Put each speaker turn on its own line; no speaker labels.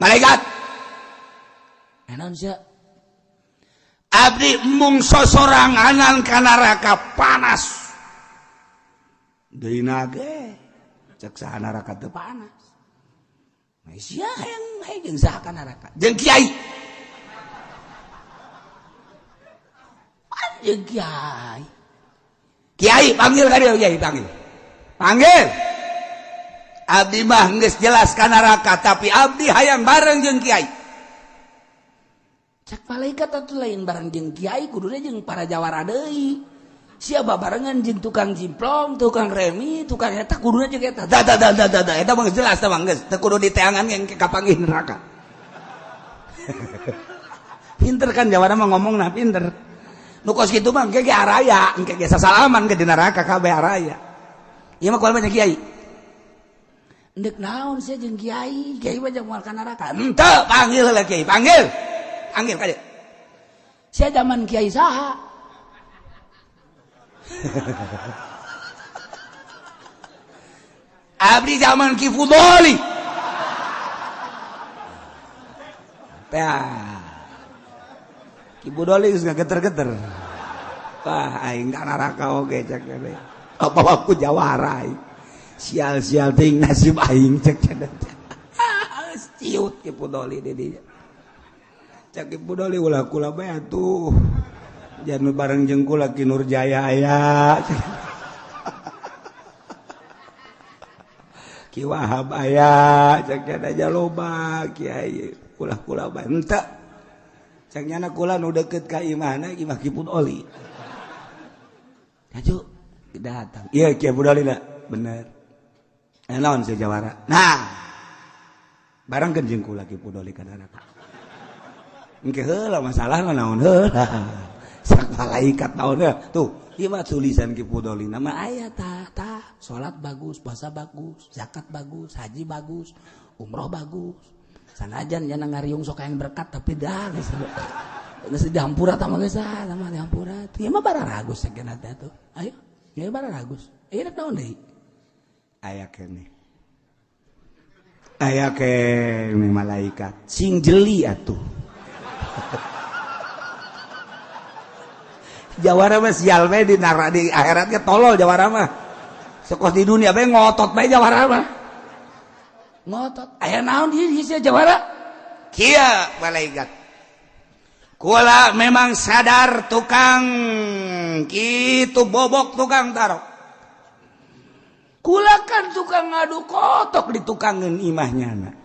malaikat naon sia abdi mung sosoranganan ka neraka panas deuna ge cek saha neraka teu panas sia hayang jeung saha ka neraka jeung kiai jeung kiai panggil ka dia kiai panggil abdi mah geus jelas ka neraka tapi abdi hayang bareng jeung kiai cek malaikat atuh lain bareng jeung kiai kuduna jeung para jawara deui sia babarengan jeung tukang jimplong tukang remi tukang eta kuduna jeung eta da eta mah jelas tah geus teu kudu diteangan yang kapanggih neraka pinter kan jawara mah ngomongna pinter nu kos kitu mah engke ge araya engke ge sasalaman ke di neraka kabeh araya ieu mah kumaha kiai endek naon sia jeung kiai mah jeung moal ka neraka henteu panggil heula kiai panggil ka dieu sia zaman kiai saha abdi zaman Ki Fudoli Ki Fudoli geus ngageter-geter wah aing ka neraka oge cek teh apa aku jawara sial-sial ting nasib aing cek ciut Ki Fudoli di dieu cek Ki Fudoli ulah kula bae atuh jangan bareng jeung kula Ki Nurjaya aya Ki Wahab aya cek aja loba kiai ulah kula bae henteu cek nyana kula nu deukeut ka imahna Ki Fudoli aju datang iya Ki Fudoli da bener naon sih jawara nah barengkeun jeung kula Ki Fudoli ka neraka engke heula masalah naon heula sak malaikat naon heula tuh ieu mah tulisan Ki Fudoli nama aya tah salat bagus puasa bagus zakat bagus haji bagus umroh bagus sanajan nya ngariung sok yang berkat tapi dah geus dihampura tah mah geus mah dihampura ieu mah bararagus sakeuna teh tuh ayo ieu bararagus ieu naon deui aya keneh malaikat sing jeli atuh jawara mah sial we di akhirat ge tolol jawara mah sekos di dunia bae ngotot bae jawara mah ngotot aya naon di sia jawara kieu malaikat kula memang sadar tukang kitu bobok tukang taro kula kan tukang ngadu kotok di tukangeun imahnyana